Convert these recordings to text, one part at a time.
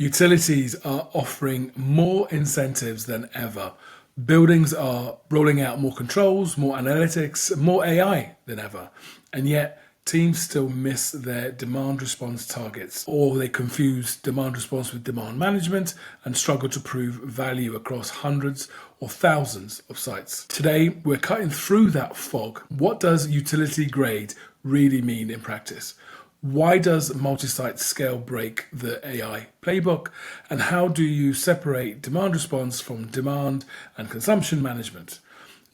Utilities are offering more incentives than ever. Buildings are rolling out more controls, more analytics, more AI than ever. And yet, teams still miss their demand response targets, or they confuse demand response with demand management and struggle to prove value across hundreds or thousands of sites. Today, we're cutting through that fog. What does utility grade really mean in practice? Why does multi-site scale break the AI playbook? And how do you separate demand response from demand and consumption management?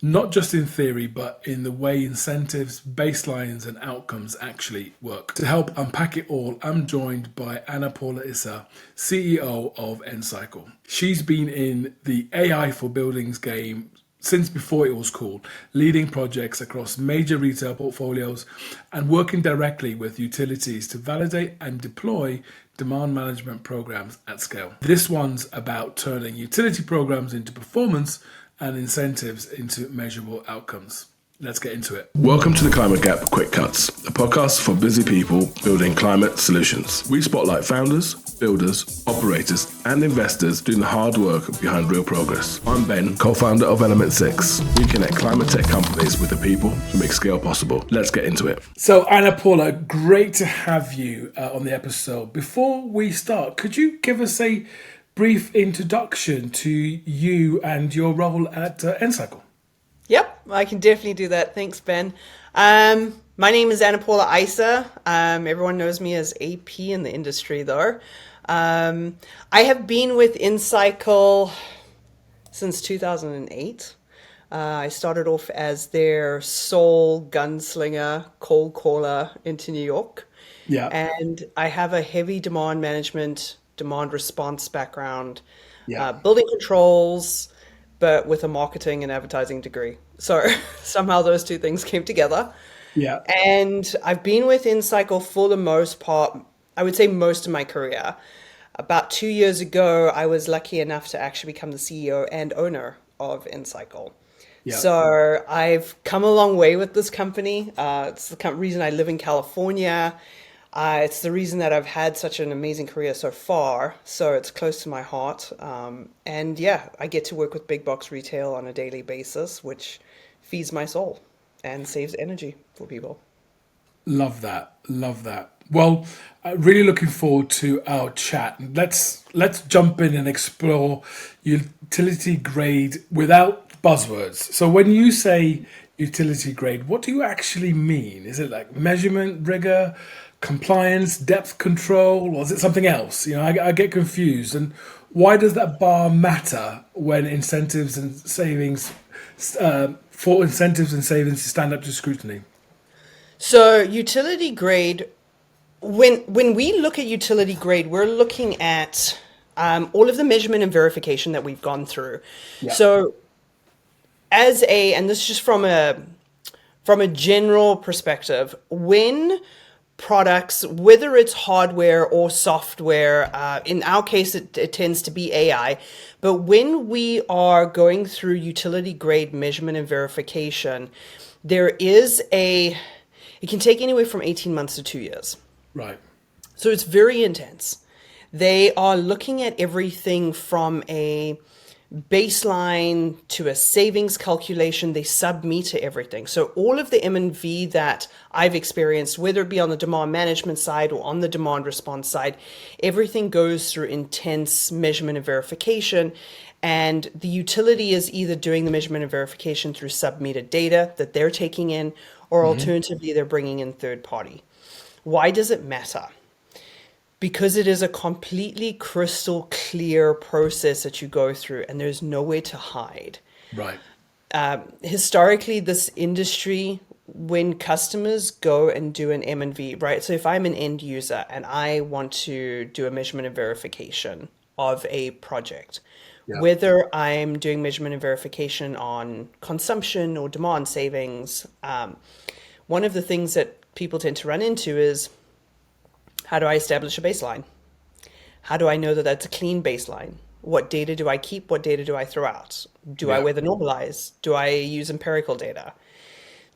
Not just in theory, but in the way incentives, baselines, and outcomes actually work. To help unpack it all, I'm joined by Ana-Paula Issa, CEO of Encycle. She's been in the AI for buildings game since before it was cool, leading projects across major retail portfolios and working directly with utilities to validate and deploy demand management programs at scale. This one's about turning utility programs into performance and incentives into measurable outcomes. Let's get into it. Welcome to the Climate Gap Quick Cuts, a podcast for busy people building climate solutions. We spotlight founders, builders, operators, and investors doing the hard work behind real progress. I'm Ben, co-founder of Element 6. We connect climate tech companies with the people who make scale possible. Let's get into it. So, Ana-Paula, great to have you on the episode. Before we start, could you give us a brief introduction to you and your role at Encycle? Yep, I can definitely do that. Thanks, Ben. My name is Ana-Paula Issa. Everyone knows me as AP in the industry, though. I have been with Encycle since 2008. I started off as their sole gunslinger, cold caller into New York. Yeah. And I have a heavy demand management, demand response background, Yeah. Building controls, but with a marketing and advertising degree. So somehow those two things came together. Yeah. And I've been with Encycle for the most part, I would say most of my career. About 2 years ago, I was lucky enough to actually become the CEO and owner of Encycle. Yeah. So I've come a long way with this company. It's the reason I live in California. It's the reason that I've had such an amazing career so far. So it's close to my heart. And yeah, I get to work with big box retail on a daily basis, which feeds my soul and saves energy for people. Love that. Love that. Well, really looking forward to our chat. Let's jump in and explore utility grade without buzzwords. So when you say utility grade, what do you actually mean? Is it like measurement, rigor, compliance, depth control, or is it something else? I get confused. And why does that bar matter when incentives and savings stand up to scrutiny? So utility grade, when we look at utility grade, we're looking at all of the measurement and verification that we've gone through. Yeah. So and this is just from a general perspective, when products, whether it's hardware or software, in our case, it tends to be AI, but when we are going through utility grade measurement and verification, it can take anywhere from 18 months to 2 years. Right. So it's very intense. They are looking at everything from a baseline to a savings calculation. They sub-meter everything. So all of the M&V that I've experienced, whether it be on the demand management side or on the demand response side, everything goes through intense measurement and verification. And the utility is either doing the measurement and verification through sub-meter data that they're taking in, or alternatively, they're bringing in third party. Why does it matter? Because it is a completely crystal clear process that you go through, and there's nowhere to hide. Right. Historically, this industry, when customers go and do an M&V, right? So if I'm an end user and I want to do a measurement and verification of a project, whether I'm doing measurement and verification on consumption or demand savings, one of the things that people tend to run into is, how do I establish a baseline? How do I know that that's a clean baseline? What data do I keep? What data do I throw out? Do I weather normalize? Do I use empirical data?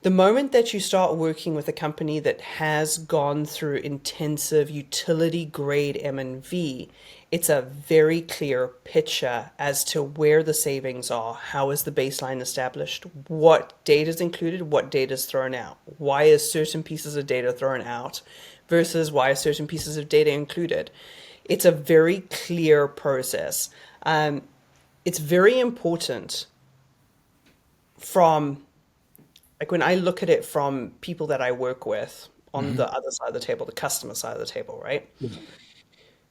The moment that you start working with a company that has gone through intensive utility grade M&V, it's a very clear picture as to where the savings are, how is the baseline established, what data is included, what data is thrown out, why is certain pieces of data thrown out versus why are certain pieces of data included. It's a very clear process. It's very important from, like when I look at it from people that I work with on the other side of the table, the customer side of the table, right?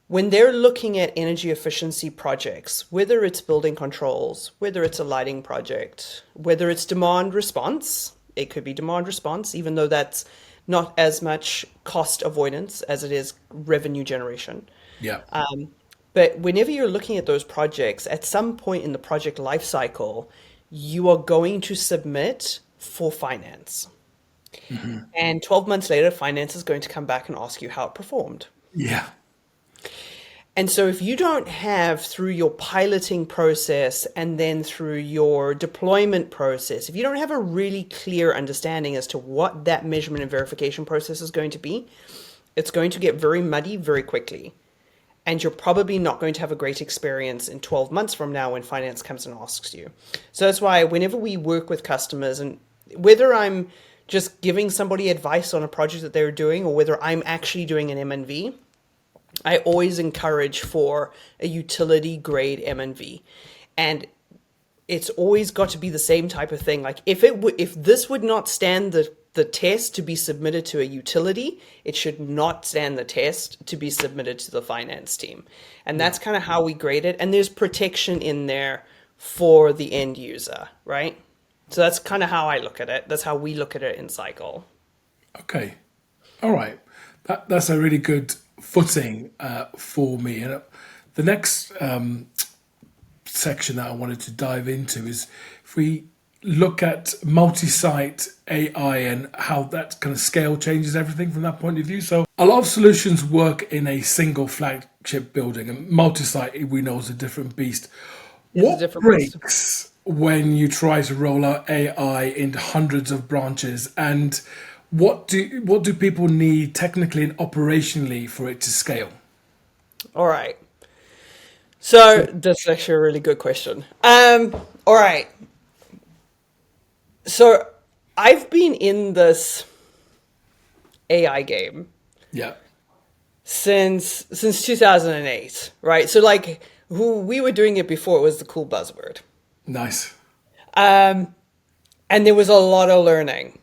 When they're looking at energy efficiency projects, whether it's building controls, whether it's a lighting project, whether it's demand response, it could be demand response, even though that's not as much cost avoidance as it is revenue generation. Yeah. But whenever you're looking at those projects, at some point in the project life cycle, you are going to submit for finance. And 12 months later, finance is going to come back and ask you how it performed. Yeah. And so if you don't have, through your piloting process and then through your deployment process, if you don't have a really clear understanding as to what that measurement and verification process is going to be, it's going to get very muddy very quickly. And you're probably not going to have a great experience in 12 months from now when finance comes and asks you. So that's why whenever we work with customers, and whether I'm just giving somebody advice on a project that they're doing or whether I'm actually doing an M&V, I always encourage for a utility grade M&V. And it's always got to be the same type of thing. Like if this would not stand the test to be submitted to a utility, it should not stand the test to be submitted to the finance team. And that's kind of how we grade it. And there's protection in there for the end user, right? So that's kind of how I look at it. That's how we look at it in Encycle. Okay. All right. That's a really good footing for me. And the next section that I wanted to dive into is if we look at multi-site AI and how that kind of scale changes everything from that point of view. So a lot of solutions work in a single flagship building, and multi-site we know is a different beast. What breaks when you try to roll out AI into hundreds of branches, and what do people need technically and operationally for it to scale? All right. So that's actually a really good question. All right. So I've been in this AI game Yeah. since 2008, right? So like we were doing it before it was the cool buzzword. Nice. And there was a lot of learning,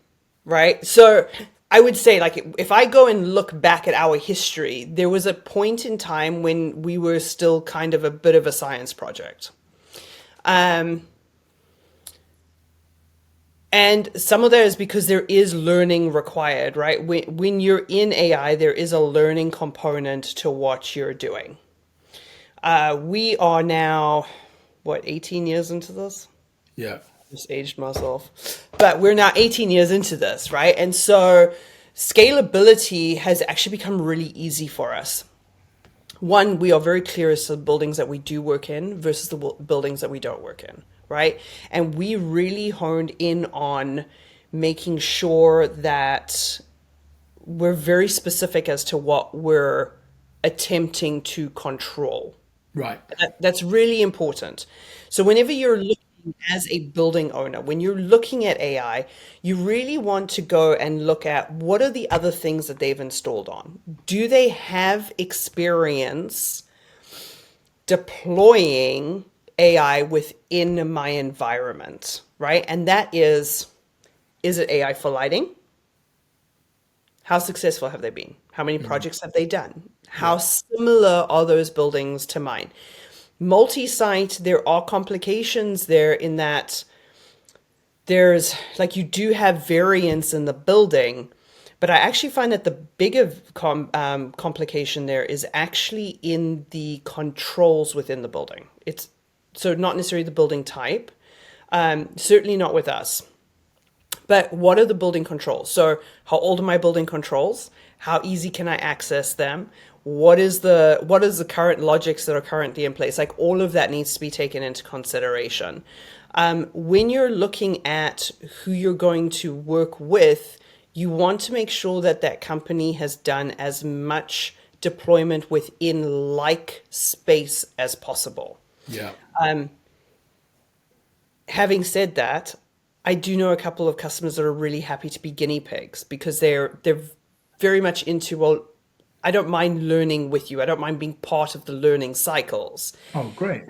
right? So I would say, like, if I go and look back at our history, there was a point in time when we were still kind of a bit of a science project. And some of that is because there is learning required, right? When you're in AI, there is a learning component to what you're doing. We are now, 18 years into this? Yeah. Just aged myself. But we're now 18 years into this, right? And so scalability has actually become really easy for us. One, we are very clear as to the buildings that we do work in versus the buildings that we don't work in, right? And we really honed in on making sure that we're very specific as to what we're attempting to control. Right. That's really important. So whenever you're looking as a building owner, when you're looking at AI, you really want to go and look at what are the other things that they've installed on. Do they have experience deploying AI within my environment, right? And that is it AI for lighting? How successful have they been? How many projects have they done? How similar are those buildings to mine? Multi-site, there are complications there in that there's, like, you do have variance in the building, but I actually find that the bigger complication there is actually in the controls within the building. It's so not necessarily the building type, certainly not with us. But what are the building controls? So how old are my building controls? How easy can I access them? What is the current logics that are currently in place? Like, all of that needs to be taken into consideration. When you're looking at who you're going to work with, you want to make sure that that company has done as much deployment within like space as possible. Yeah. Having said that, I do know a couple of customers that are really happy to be guinea pigs because they're very much into, well, I don't mind learning with you. I don't mind being part of the learning cycles. Oh, great.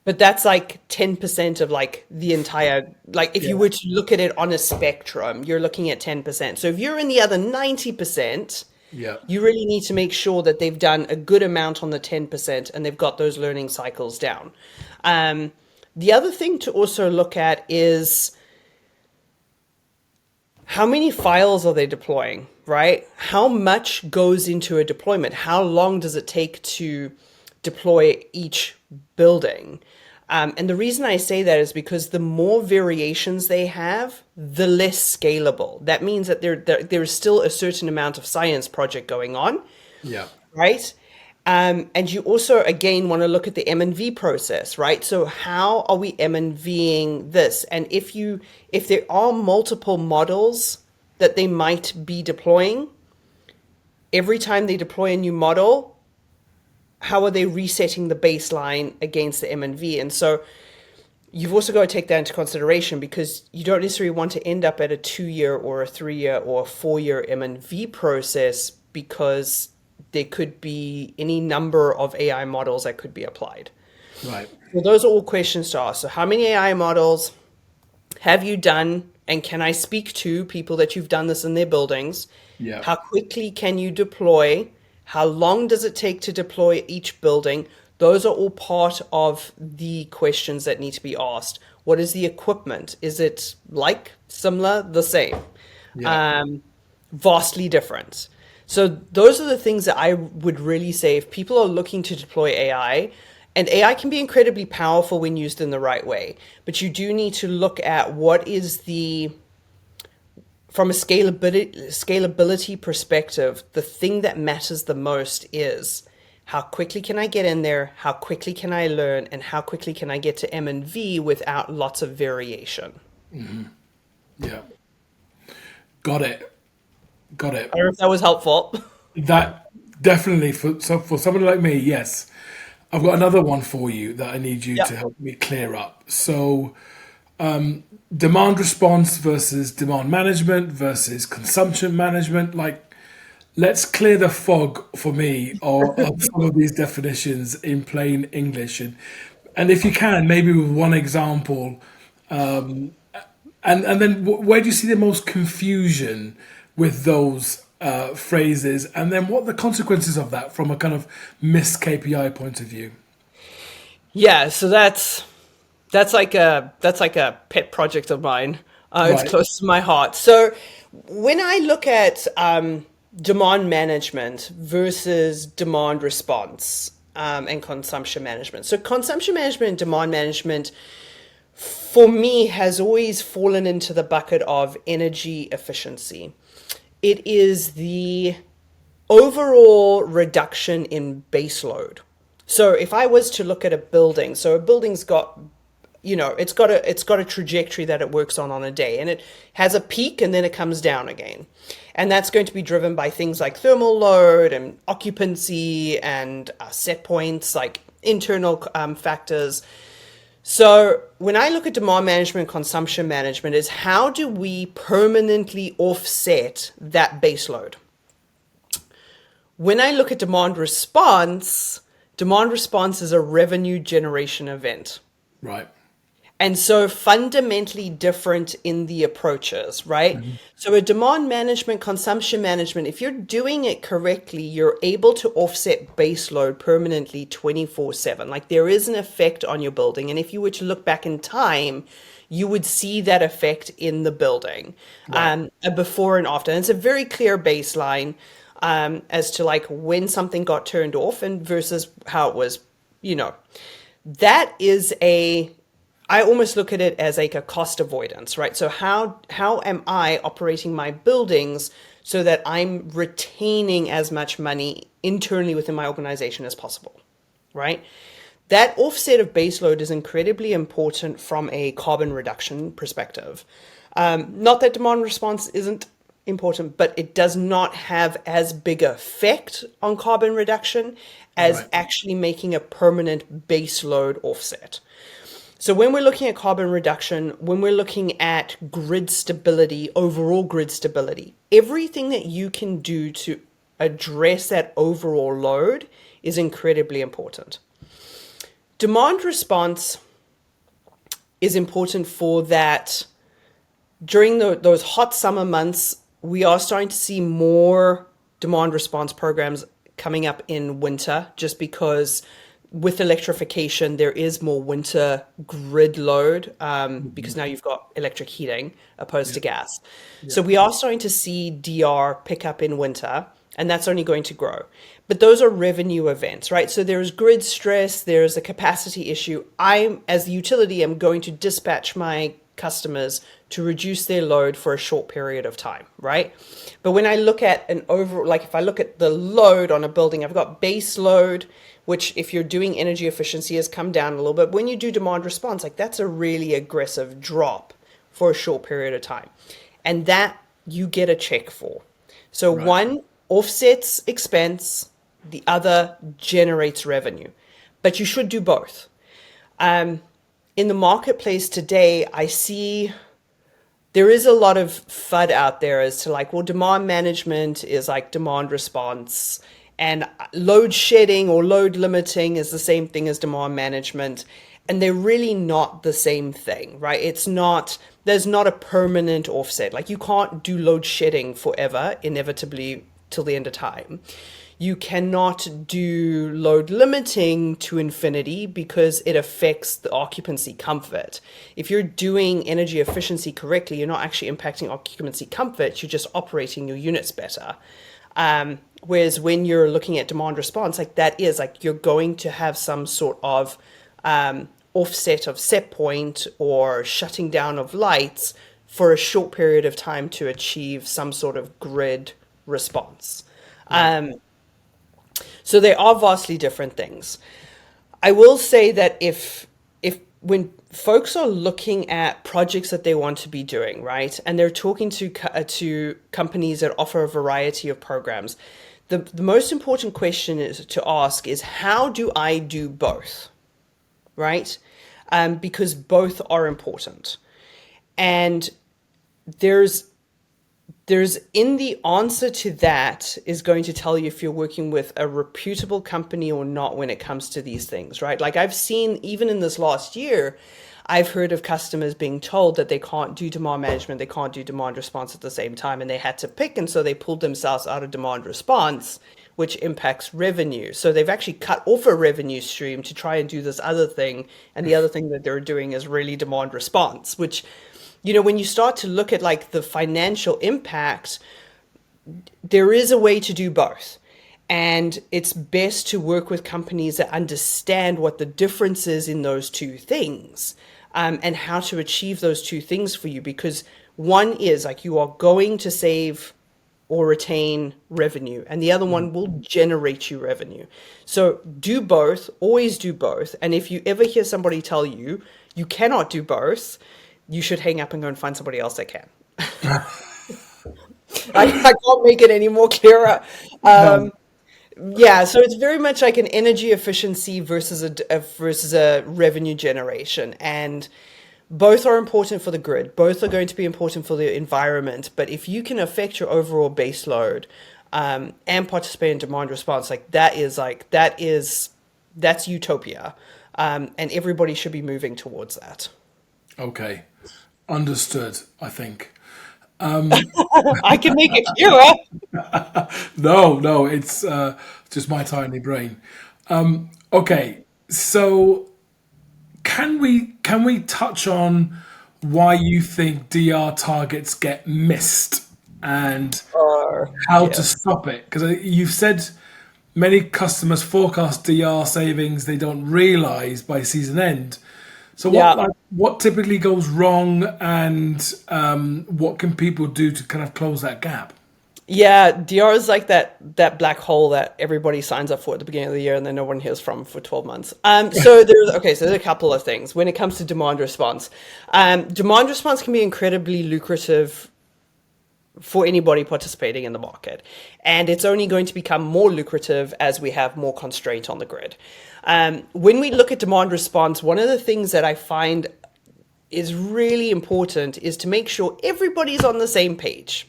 But that's like 10% of like the entire, like if Yeah. you were to look at it on a spectrum, you're looking at 10%. So if you're in the other 90%, Yeah. you really need to make sure that they've done a good amount on the 10% and they've got those learning cycles down. The other thing to also look at is how many files are they deploying, right? How much goes into a deployment? How long does it take to deploy each building? And the reason I say that is because the more variations they have, the less scalable. That means that there's still a certain amount of science project going on, Yeah. right? And you also, again, want to look at the M&V process, right? So how are we M&Ving this? And if there are multiple models that they might be deploying, every time they deploy a new model, how are they resetting the baseline against the M&V? And so you've also got to take that into consideration because you don't necessarily want to end up at a 2-year or a 3-year or a 4-year M&V process because there could be any number of AI models that could be applied. Right. Well, those are all questions to ask. So how many AI models have you done? And can I speak to people that you've done this in their buildings? Yeah. How quickly can you deploy? How long does it take to deploy each building? Those are all part of the questions that need to be asked. What is the equipment? Is it like, similar, the same? Yeah. Vastly different. So those are the things that I would really say if people are looking to deploy AI, and AI can be incredibly powerful when used in the right way, but you do need to look at what is from a scalability perspective, the thing that matters the most is how quickly can I get in there, how quickly can I learn, and how quickly can I get to M&V without lots of variation. Yeah. Got it. Got it. I don't know if that was helpful. That definitely for someone like me, yes. I've got another one for you that I need you Yeah. to help me clear up. So, demand response versus demand management versus consumption management. Like, let's clear the fog for me of some of these definitions in plain English, and if you can, maybe with one example, and then where do you see the most confusion with those phrases, and then what are the consequences of that from a kind of missed KPI point of view? Yeah, so that's like a pet project of mine. It's Right. close to my heart. So when I look at demand management versus demand response and consumption management, so consumption management and demand management for me has always fallen into the bucket of energy efficiency. It is the overall reduction in base load. So if I was to look at a building, so a building's got, it's got a trajectory that it works on a day, and it has a peak and then it comes down again. And that's going to be driven by things like thermal load and occupancy and set points, like internal factors. So when I look at demand management, consumption management is how do we permanently offset that base load? When I look at demand response is a revenue generation event. Right. And so fundamentally different in the approaches, right? So a demand management, consumption management, if you're doing it correctly, you're able to offset base load permanently 24/7. Like there is an effect on your building. And if you were to look back in time, you would see that effect in the building, a before and after. And it's a very clear baseline as to like when something got turned off and versus how it was, that is I almost look at it as like a cost avoidance, right? So how am I operating my buildings so that I'm retaining as much money internally within my organization as possible, right? That offset of baseload is incredibly important from a carbon reduction perspective. Not that demand response isn't important, but it does not have as big an effect on carbon reduction as Right. actually making a permanent baseload offset. So when we're looking at carbon reduction, when we're looking at grid stability, overall grid stability, everything that you can do to address that overall load is incredibly important. Demand response is important for that. During those hot summer months, we are starting to see more demand response programs coming up in winter, just because with electrification, there is more winter grid load, because now you've got electric heating opposed Yeah. to gas. So Yeah. we are starting to see DR pick up in winter, and that's only going to grow. But those are revenue events, right? So there's grid stress, there's a capacity issue. I, as the utility, am going to dispatch my customers to reduce their load for a short period of time, right? But when I look at an overall, like if I look at the load on a building, I've got base load, which if you're doing energy efficiency has come down a little bit. When you do demand response, like that's a really aggressive drop for a short period of time. And that you get a check for. So Right. one offsets expense, the other generates revenue. But you should do both. In the marketplace today, I see there is a lot of FUD out there as to like, well, demand management is like demand response, and load shedding or load limiting is the same thing as demand management. And they're really not the same thing, right? It's not, there's not a permanent offset. Like you can't do load shedding forever, inevitably till the end of time. You cannot do load limiting to infinity because it affects the occupancy comfort. If you're doing energy efficiency correctly, you're not actually impacting occupancy comfort, you're just operating your units better. Whereas when you're looking at demand response, like that is like you're going to have some sort of offset of set point or shutting down of lights for a short period of time to achieve some sort of grid response. Right. So they are vastly different things. I will say that if when folks are looking at projects that they want to be doing, right, and they're talking to companies that offer a variety of programs, the most important question is to ask is how do I do both, right? Because both are important, and there's in the answer to that is going to tell you if you're working with a reputable company or not when it comes to these things, right? Like I've seen, even in this last year, I've heard of customers being told that they can't do demand management, they can't do demand response at the same time, and they had to pick, and so they pulled themselves out of demand response, which impacts revenue. So they've actually cut off a revenue stream to try and do this other thing, and the other thing that they're doing is really demand response, which, you know, when you start to look at like the financial impact, there is a way to do both. And it's best to work with companies that understand what the difference is in those two things, and how to achieve those two things for you. Because one is like you are going to save or retain revenue, and the other one will generate you revenue. So do both, always do both. And if you ever hear somebody tell you you cannot do both, you should hang up and go and find somebody else that can. I can't make it any more clearer. No. Yeah, so it's very much like an energy efficiency versus a revenue generation, and both are important for the grid. Both are going to be important for the environment. But if you can affect your overall base load, and participate in demand response, that's utopia, and everybody should be moving towards that. Okay. Understood, I think. I can make it clearer. No, no, it's just my tiny brain. Okay, so can we touch on why you think DR targets get missed and Or how to yes. stop it? Because you've said many customers forecast DR savings they don't realize by season end. So Yeah. what typically goes wrong, and what can people do to kind of close that gap? Yeah, DR is like that black hole that everybody signs up for at the beginning of the year and then no one hears from for 12 months. So there's a couple of things when it comes to demand response. Demand response can be incredibly lucrative for anybody participating in the market, and it's only going to become more lucrative as we have more constraint on the grid. When we look at demand response, one of the things that I find is really important is to make sure everybody's on the same page.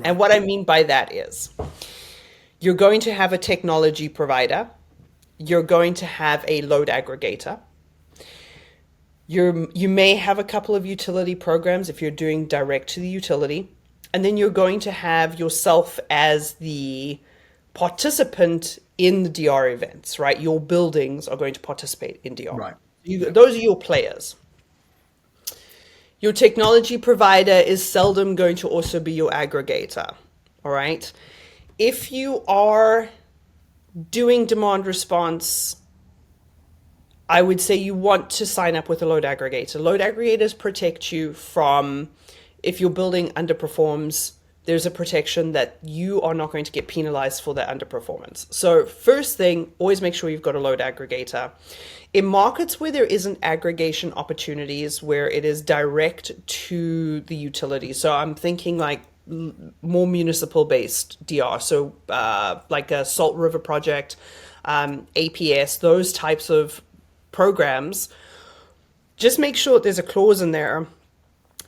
And what I mean by that is you're going to have a technology provider, you're going to have a load aggregator, you may have a couple of utility programs if you're doing direct to the utility, and then you're going to have yourself as the participant in the DR events, right? Your buildings are going to participate in DR. Right. Those are your players. Your technology provider is seldom going to also be your aggregator, all right? If you are doing demand response, I would say you want to sign up with a load aggregator. Load aggregators protect you from, if your building underperforms, there's a protection that you are not going to get penalized for that underperformance. So first thing, always make sure you've got a load aggregator. In markets where there isn't aggregation opportunities, where it is direct to the utility, so I'm thinking like more municipal based DR, so like a Salt River project, APS, those types of programs, just make sure there's a clause in there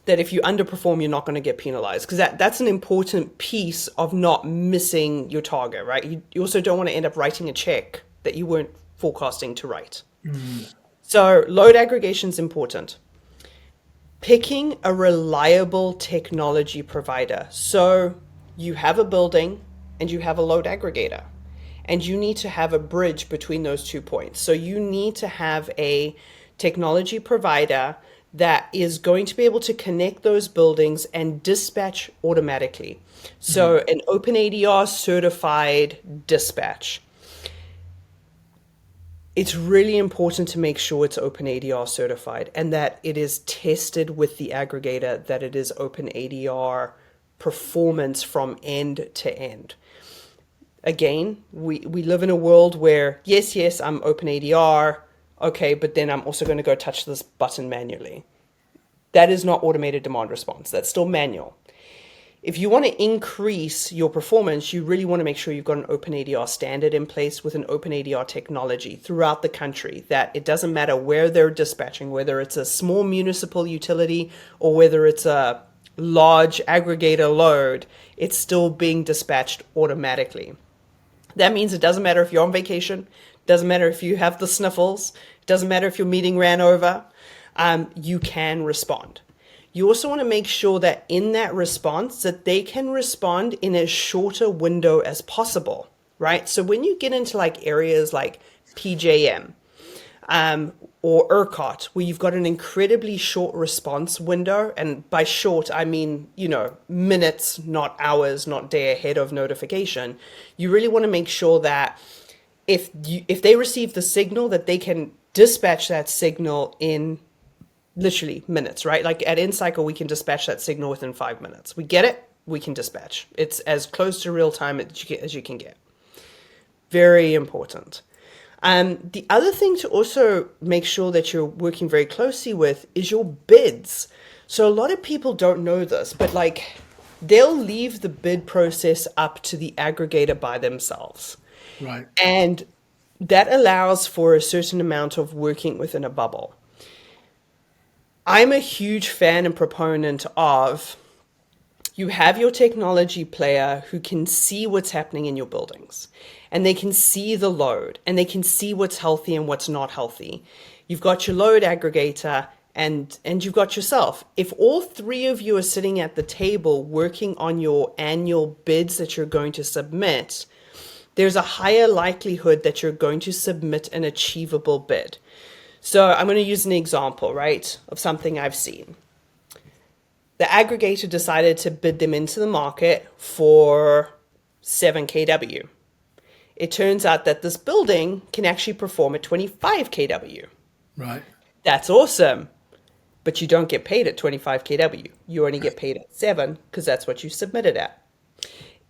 that if you underperform, you're not going to get penalized, because that's an important piece of not missing your target, right? You also don't want to end up writing a check that you weren't forecasting to write. So load aggregation is important. Picking a reliable technology provider. So you have a building and you have a load aggregator, and you need to have a bridge between those 2 points. So you need to have a technology provider that is going to be able to connect those buildings and dispatch automatically. So an OpenADR certified dispatch. It's really important to make sure it's OpenADR certified and that it is tested with the aggregator, that it is OpenADR performance from end to end. Again, we live in a world where, yes, I'm OpenADR, okay, but then I'm also going to go touch this button manually. That is not automated demand response. That's still manual. If you want to increase your performance, you really want to make sure you've got an OpenADR standard in place with an OpenADR technology throughout the country, that it doesn't matter where they're dispatching, whether it's a small municipal utility or whether it's a large aggregator load, it's still being dispatched automatically. That means it doesn't matter if you're on vacation, doesn't matter if you have the sniffles, doesn't matter if your meeting ran over, you can respond. You also want to make sure that in that response that they can respond in as shorter window as possible, right? So when you get into like areas like PJM or ERCOT, where you've got an incredibly short response window, and by short, I mean, minutes, not hours, not day ahead of notification, you really want to make sure that if they receive the signal, that they can dispatch that signal in literally minutes, right? Like at Encycle, we can dispatch that signal within 5 minutes. We get it, we can dispatch. It's as close to real time as you can get. Very important. The other thing to also make sure that you're working very closely with is your bids. So a lot of people don't know this, but like they'll leave the bid process up to the aggregator by themselves. Right. And that allows for a certain amount of working within a bubble. I'm a huge fan and proponent of, you have your technology player who can see what's happening in your buildings, and they can see the load, and they can see what's healthy and what's not healthy. You've got your load aggregator and you've got yourself. If all three of you are sitting at the table working on your annual bids that you're going to submit, there's a higher likelihood that you're going to submit an achievable bid. So I'm going to use an example, right, of something I've seen. The aggregator decided to bid them into the market for 7 kW. It turns out that this building can actually perform at 25 kW. Right. That's awesome. But you don't get paid at 25 kW. You only get paid at 7 because that's what you submitted at.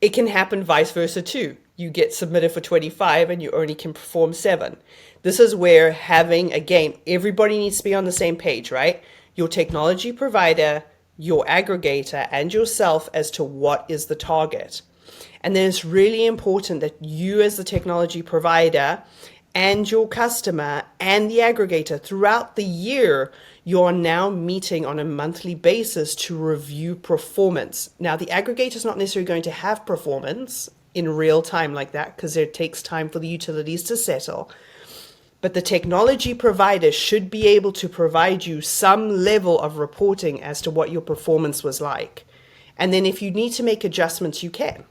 It can happen vice versa too. You get submitted for 25 and you only can perform 7. This is where having, again, everybody needs to be on the same page, right? Your technology provider, your aggregator, and yourself as to what is the target. And then it's really important that you as the technology provider and your customer and the aggregator throughout the year, you're now meeting on a monthly basis to review performance. Now, the aggregator is not necessarily going to have performance in real time like that because it takes time for the utilities to settle. But the technology provider should be able to provide you some level of reporting as to what your performance was like. And then if you need to make adjustments, you can.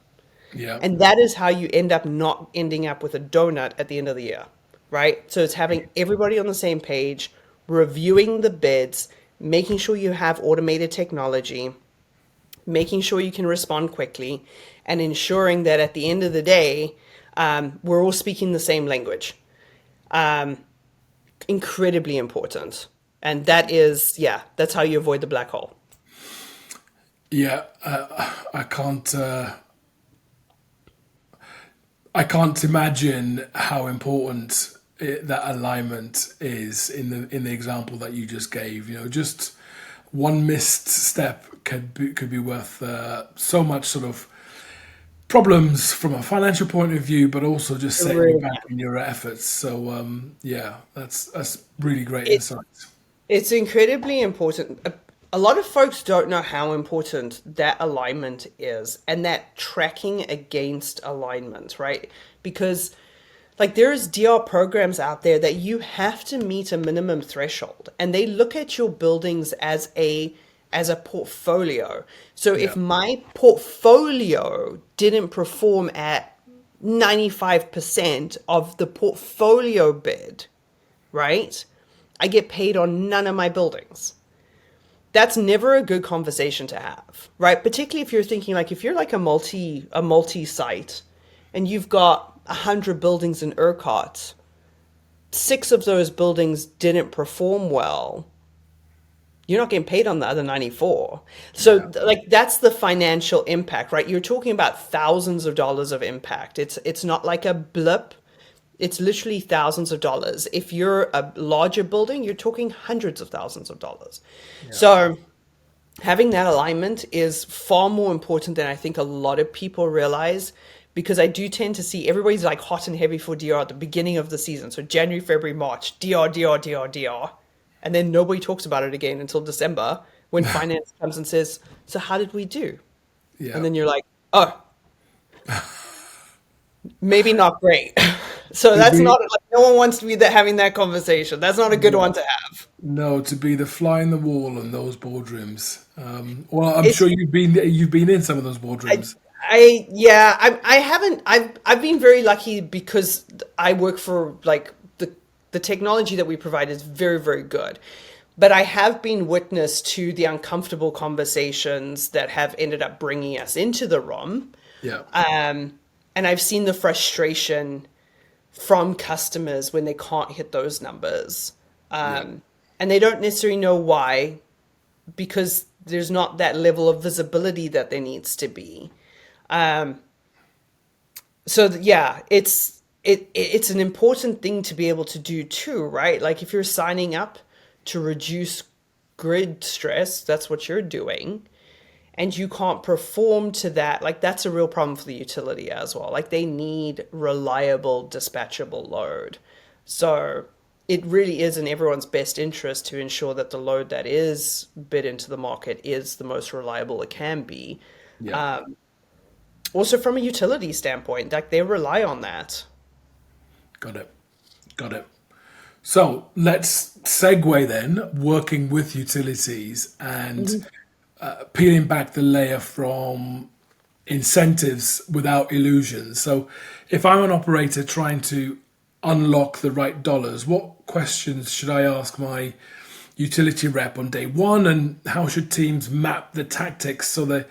Yeah. And that is how you end up not ending up with a donut at the end of the year, right? So it's having everybody on the same page, reviewing the bids, making sure you have automated technology, making sure you can respond quickly, and ensuring that at the end of the day, we're all speaking the same language. Incredibly important. And that is, that's how you avoid the black hole. Yeah, I can't imagine how important that alignment is in the example that you just gave. Just one missed step could be worth so much sort of problems from a financial point of view, but also just setting you back in your efforts. So that's really great insights. It's incredibly important. A lot of folks don't know how important that alignment is and that tracking against alignment, right? Because there's DR programs out there that you have to meet a minimum threshold and they look at your buildings as a portfolio. So if my portfolio didn't perform at 95% of the portfolio bid, right? I get paid on none of my buildings. That's never a good conversation to have, right? Particularly if you're thinking if you're a multi-site and you've got 100 buildings in ERCOT, 6 of those buildings didn't perform well, you're not getting paid on the other 94. So that's the financial impact, right? You're talking about thousands of dollars of impact. It's not like a blip. It's literally thousands of dollars. If you're a larger building, you're talking hundreds of thousands of dollars. Yeah. So having that alignment is far more important than I think a lot of people realize, because I do tend to see everybody's hot and heavy for DR at the beginning of the season. So January, February, March, DR, DR, DR, DR. And then nobody talks about it again until December when finance comes and says, so how did we do? Yeah. And then you're like, oh, maybe not great. So that's not, no one wants to be having that conversation. That's not a good one to have. No, to be the fly in the wall in those boardrooms. Well, I'm sure you've been in some of those boardrooms. I haven't. I've been very lucky because I work for the technology that we provide is very, very good. But I have been witness to the uncomfortable conversations that have ended up bringing us into the room. Yeah. And I've seen the frustration from customers when they can't hit those numbers. And they don't necessarily know why, because there's not that level of visibility that there needs to be. It's an important thing to be able to do too, right? If you're signing up to reduce grid stress, that's what you're doing, and you can't perform to that, that's a real problem for the utility as well. They need reliable, dispatchable load. So it really is in everyone's best interest to ensure that the load that is bid into the market is the most reliable it can be. Yeah. Also from a utility standpoint, they rely on that. Got it. So let's segue then, working with utilities and peeling back the layer from incentives without illusions. So if I'm an operator trying to unlock the right dollars, what questions should I ask my utility rep on day one, and how should teams map the tactics so the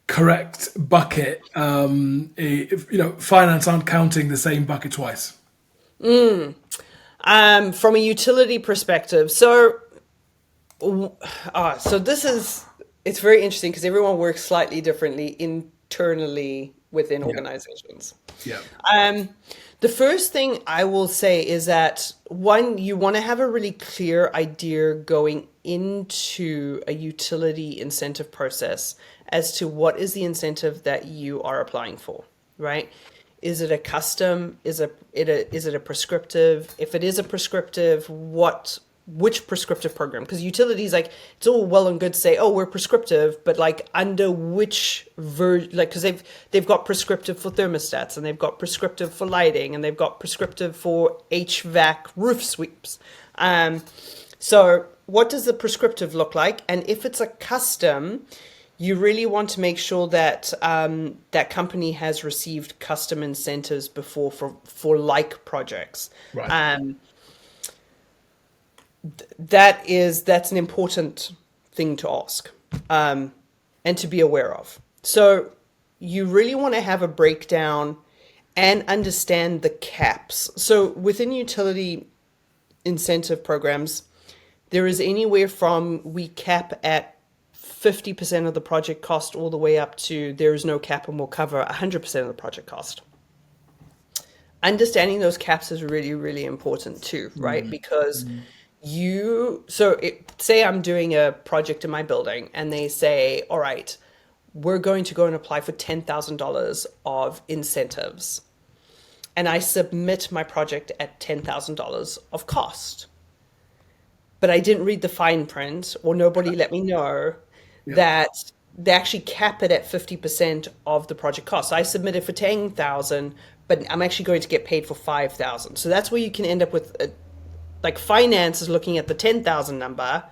correct bucket, finance aren't counting the same bucket twice? From a utility perspective, it's very interesting because everyone works slightly differently internally within Yeah. organizations. Yeah. The first thing I will say is that one, you want to have a really clear idea going into a utility incentive process as to what is the incentive that you are applying for, right? Is it a custom? Is it a prescriptive? If it is a prescriptive, which prescriptive program? Because utilities, like, it's all well and good to say, oh, we're prescriptive, but like under which like, because they've got prescriptive for thermostats, and they've got prescriptive for lighting, and they've got prescriptive for HVAC roof sweeps. So what does the prescriptive look like? And if it's a custom, you really want to make sure that that company has received custom incentives before for like projects. Right. That's an important thing to ask, and to be aware of. So you really want to have a breakdown and understand the caps. So within utility incentive programs, there is anywhere from we cap at 50% of the project cost all the way up to there is no cap and we'll cover 100% of the project cost. Understanding those caps is really, really important too, right? Because say I'm doing a project in my building and they say, all right, we're going to go and apply for $10,000 of incentives. And I submit my project at $10,000 of cost. But I didn't read the fine print, or nobody let me know that they actually cap it at 50% of the project cost. So I submitted for 10,000, but I'm actually going to get paid for 5,000. So that's where you can end up with like finance is looking at the 10,000 number,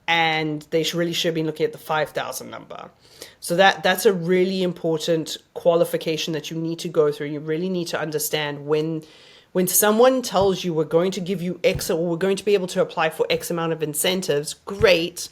and they really should be looking at the 5,000 number. So that's a really important qualification that you need to go through. You really need to understand when someone tells you we're going to give you X, or we're going to be able to apply for X amount of incentives, great.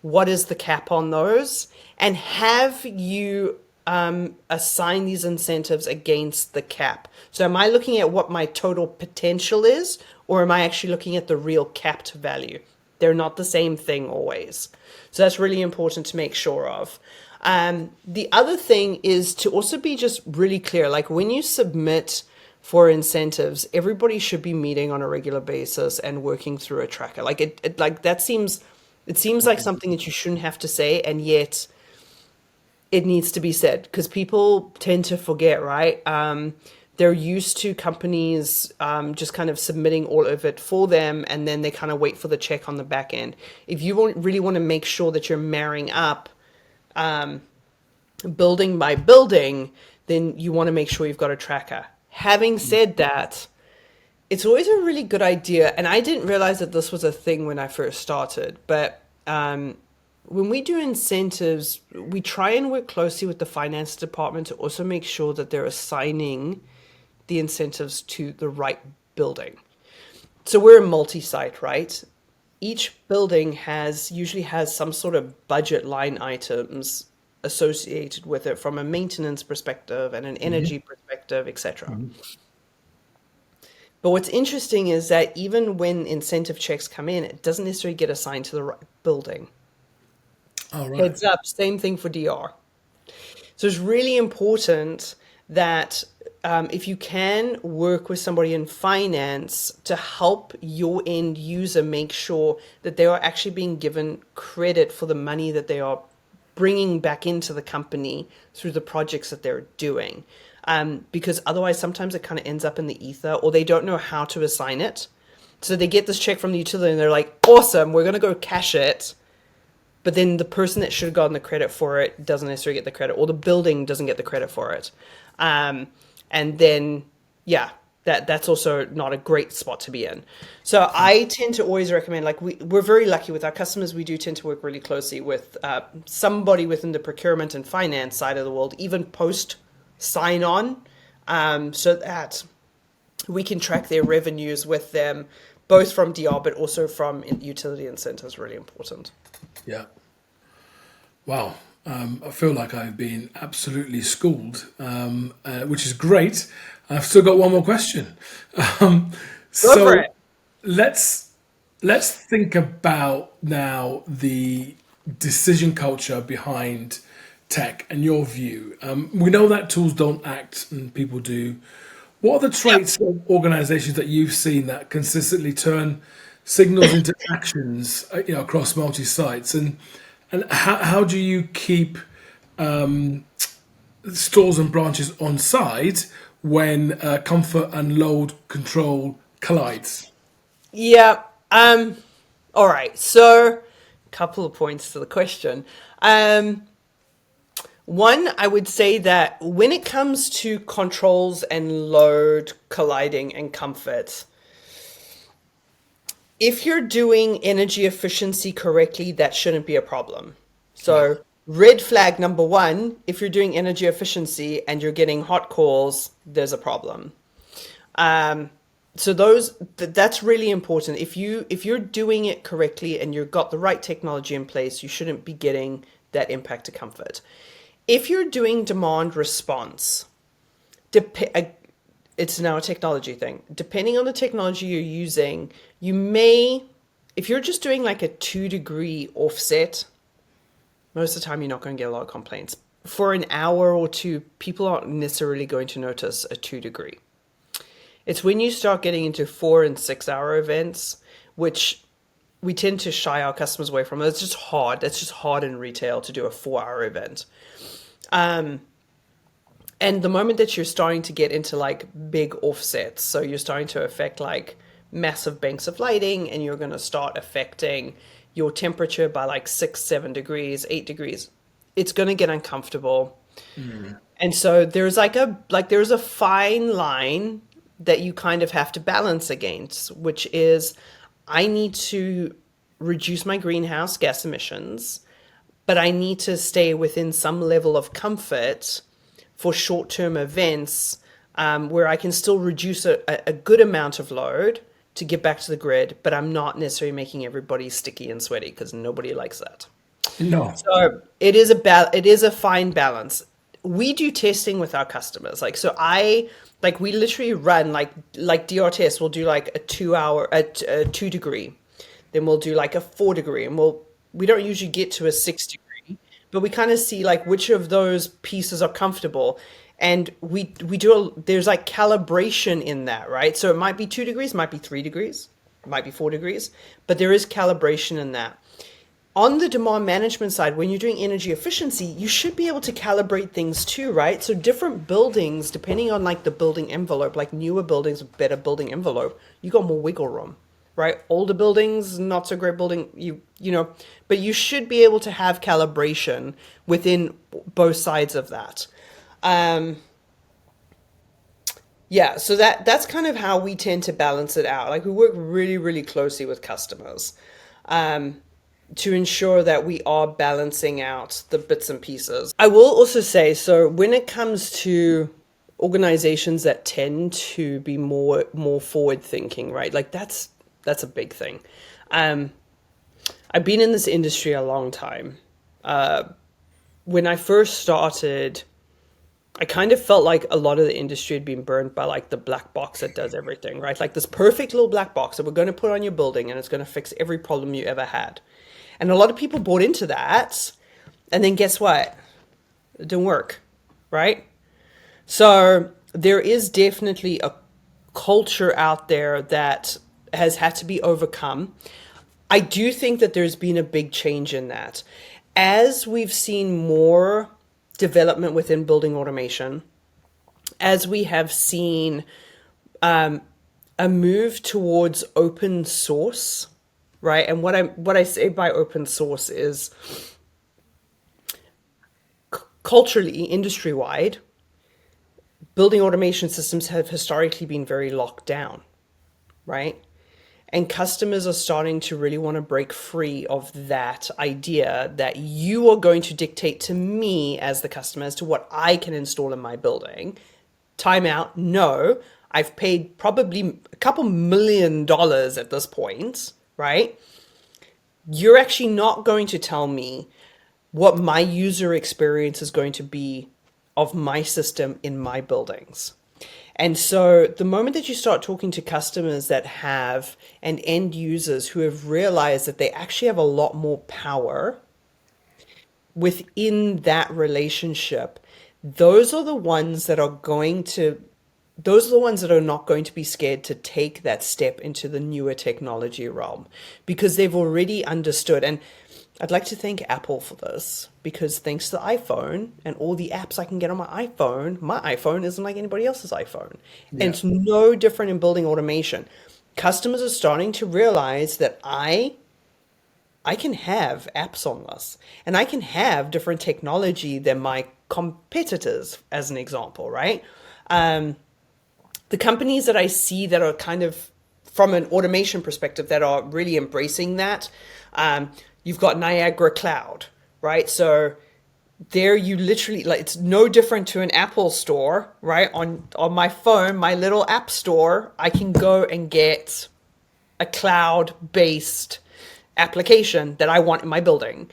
What is the cap on those? And have you assign these incentives against the cap? So am I looking at what my total potential is, or am I actually looking at the real capped value? They're not the same thing always. So that's really important to make sure of. The other thing is to also be just really clear, like when you submit for incentives, everybody should be meeting on a regular basis and working through a tracker. Like it seems like something that you shouldn't have to say, and yet it needs to be said because people tend to forget, right? They're used to companies just kind of submitting all of it for them, and then they kind of wait for the check on the back end. If you really want to make sure that you're marrying up building by building, then you want to make sure you've got a tracker. Having said that, it's always a really good idea, and I didn't realize that this was a thing when I first started, but when we do incentives, we try and work closely with the finance department to also make sure that they're assigning the incentives to the right building. So we're a multi-site, right? Each building usually has some sort of budget line items associated with it from a maintenance perspective and an energy perspective, etc. But what's interesting is that even when incentive checks come in, it doesn't necessarily get assigned to the right building. All right. Heads up, same thing for DR. So it's really important that if you can work with somebody in finance to help your end user make sure that they are actually being given credit for the money that they are bringing back into the company through the projects that they're doing. Because otherwise sometimes it kind of ends up in the ether, or they don't know how to assign it. So they get this check from the utility and they're like, awesome, we're going to go cash it. But then the person that should have gotten the credit for it doesn't necessarily get the credit, or the building doesn't get the credit for it. And then, that's also not a great spot to be in. So I tend to always recommend, like we're very lucky with our customers. We do tend to work really closely with somebody within the procurement and finance side of the world, even post sign on, so that we can track their revenues with them, both from DR, but also from utility incentives, really important. Yeah. Wow. I feel like I've been absolutely schooled, which is great. I've still got one more question. Go for it. let's think about now the decision culture behind tech and your view. We know that tools don't act and people do. What are the traits of organizations that you've seen that consistently turn signals into actions, across multi-sites? And how do you keep stores and branches on side when comfort and load control collides? Yeah. All right. So, couple of points to the question. One, I would say that when it comes to controls and load colliding and comfort, if you're doing energy efficiency correctly, that shouldn't be a problem. So, red flag number one, if you're doing energy efficiency and you're getting hot calls, there's a problem. So that's really important. If you're doing it correctly and you've got the right technology in place, you shouldn't be getting that impact to comfort. If you're doing demand response, it's now a technology thing. Depending on the technology you're using, you may, if you're just doing like a 2-degree offset, most of the time you're not going to get a lot of complaints. For an hour or two, people aren't necessarily going to notice a 2-degree. It's when you start getting into 4 and 6 hour events, which we tend to shy our customers away from. It's just hard. That's just hard in retail to do a 4-hour event. And the moment that you're starting to get into like big offsets, so you're starting to affect like massive banks of lighting, and you're going to start affecting your temperature by like 6, 7 degrees, 8 degrees, it's going to get uncomfortable. And so there's there's a fine line that you kind of have to balance against, which is I need to reduce my greenhouse gas emissions, but I need to stay within some level of comfort for short-term events where I can still reduce a good amount of load to get back to the grid, but I'm not necessarily making everybody sticky and sweaty because nobody likes that. No. So it is a fine balance. We do testing with our customers. We literally run like DRTS. We'll do like a 2-hour, a 2-degree, then we'll do like a 4-degree, and we don't usually get to a 6-degree, but we kind of see like which of those pieces are comfortable, and there's like calibration in that, right? So it might be 2 degrees, might be 3 degrees, it might be 4 degrees, but there is calibration in that. On the demand management side, when you're doing energy efficiency, you should be able to calibrate things too, right? So different buildings, depending on like the building envelope, like newer buildings with better building envelope, you got more wiggle room, right? Older buildings, not so great building, but you should be able to have calibration within both sides of that. So that's kind of how we tend to balance it out. Like we work really, really closely with customers. To ensure that we are balancing out the bits and pieces. I will also say, so when it comes to organizations that tend to be more forward thinking, right? Like that's a big thing. I've been in this industry a long time. When I first started, I kind of felt like a lot of the industry had been burned by like the black box that does everything, right? Like this perfect little black box that we're going to put on your building and it's going to fix every problem you ever had. And a lot of people bought into that, and then guess what? It didn't work, right? So there is definitely a culture out there that has had to be overcome. I do think that there's been a big change in that. As we've seen more development within building automation, as we have seen a move towards open source, right? And what I say by open source is culturally, industry-wide, building automation systems have historically been very locked down, right? And customers are starting to really want to break free of that idea that you are going to dictate to me as the customer as to what I can install in my building. Time out. No, I've paid probably a couple $1 million at this point, right? You're actually not going to tell me what my user experience is going to be of my system in my buildings. And so the moment that you start talking to customers that have and end users who have realized that they actually have a lot more power within that relationship, those are the ones that are going to those are the ones that are not going to be scared to take that step into the newer technology realm because they've already understood. And I'd like to thank Apple for this because thanks to the iPhone and all the apps I can get on my iPhone isn't like anybody else's iPhone. And Yeah. it's no different in building automation. Customers are starting to realize that I can have apps on this and I can have different technology than my competitors, as an example, right? The companies that I see that are kind of from an automation perspective that are really embracing that, you've got Niagara Cloud, right? So there you literally like it's no different to an Apple store, right? On my phone, my little app store, I can go and get a cloud-based application that I want in my building.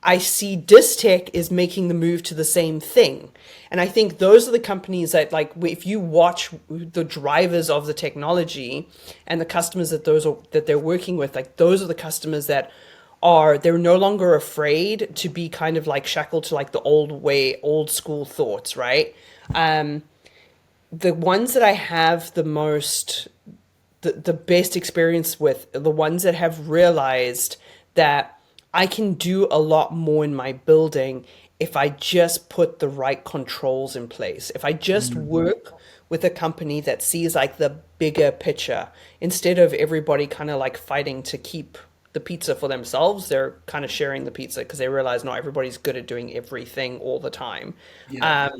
I see Distech is making the move to the same thing. And I think those are the companies that, like, if you watch the drivers of the technology and the customers that they're working with, like, those are the customers that they're no longer afraid to be kind of like shackled to like the old school thoughts, right? The ones that I have the best experience with are the ones that have realized that I can do a lot more in my building if I just put the right controls in place. If I just work with a company that sees like the bigger picture instead of everybody kind of like fighting to keep the pizza for themselves, they're kind of sharing the pizza because they realize not everybody's good at doing everything all the time. Yeah.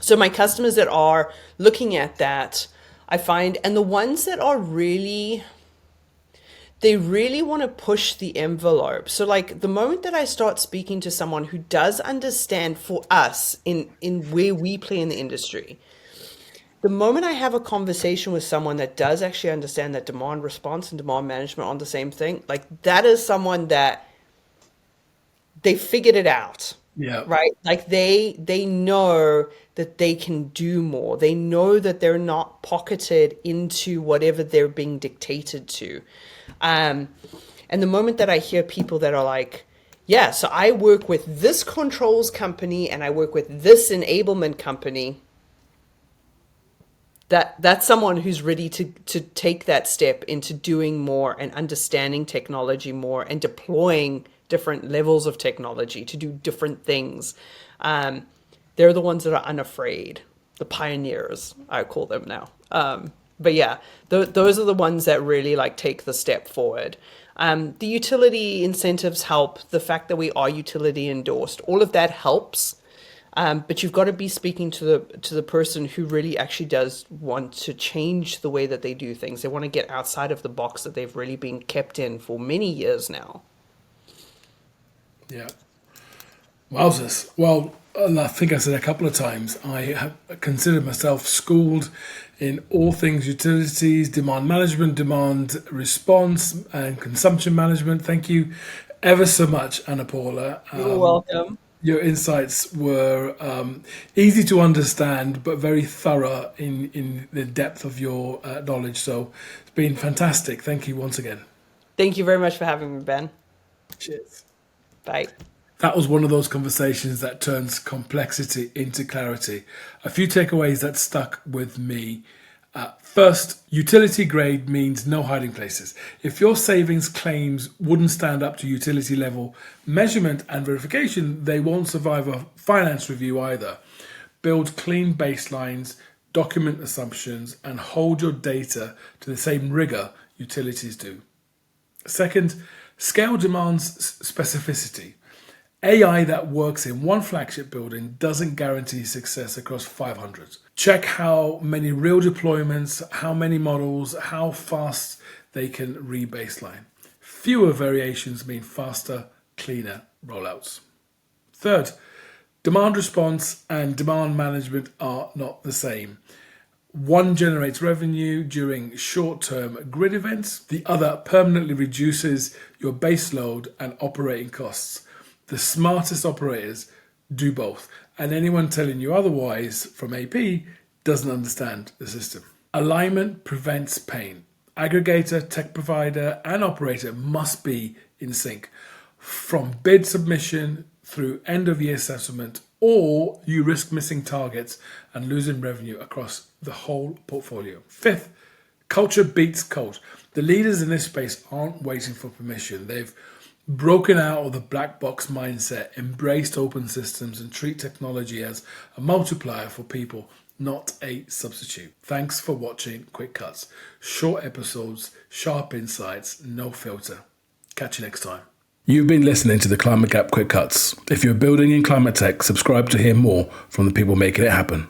So my customers that are looking at that, I find, and the ones that are they really want to push the envelope. So like the moment that I start speaking to someone who does understand for us in where we play in the industry, the moment I have a conversation with someone that does actually understand that demand response and demand management are the same thing, like that is someone that they figured it out, Yeah. right? Like they know that they can do more. They know that they're not pocketed into whatever they're being dictated to. And the moment that I hear people that are like, yeah, so I work with this controls company and I work with this enablement company, that's someone who's ready to take that step into doing more and understanding technology more and deploying different levels of technology to do different things. They're the ones that are unafraid, the pioneers, I call them now. But yeah, those are the ones that really like take the step forward. The utility incentives help. The fact that we are utility endorsed, all of that helps. But you've got to be speaking to the person who really actually does want to change the way that they do things. They want to get outside of the box that they've really been kept in for many years now. Yeah. Wowzers. Well, I think I said a couple of times, I have considered myself schooled in all things utilities, demand management, demand response, and consumption management. Thank you ever so much, Ana-Paula. You're welcome. Your insights were easy to understand, but very thorough in the depth of your knowledge. So it's been fantastic. Thank you once again. Thank you very much for having me, Ben. Cheers. Bye. That was one of those conversations that turns complexity into clarity. A few takeaways that stuck with me. First, utility grade means no hiding places. If your savings claims wouldn't stand up to utility level measurement and verification, they won't survive a finance review either. Build clean baselines, document assumptions, and hold your data to the same rigor utilities do. Second, scale demands specificity. AI that works in one flagship building doesn't guarantee success across 500. Check how many real deployments, how many models, how fast they can re-baseline. Fewer variations mean faster, cleaner rollouts. Third, demand response and demand management are not the same. One generates revenue during short-term grid events. The other permanently reduces your base load and operating costs. The smartest operators do both, and anyone telling you otherwise from AP doesn't understand the system. Alignment prevents pain. Aggregator, tech provider, and operator must be in sync. From bid submission through end-of-year settlement, or you risk missing targets and losing revenue across the whole portfolio. Fifth, culture beats code. The leaders in this space aren't waiting for permission. They've broken out of the black box mindset, embraced open systems, and treat technology as a multiplier for people, not a substitute. Thanks for watching Quick Cuts. Short episodes, sharp insights, no filter. Catch you next time. You've been listening to the Climate Gap Quick Cuts. If you're building in climate tech, subscribe to hear more from the people making it happen.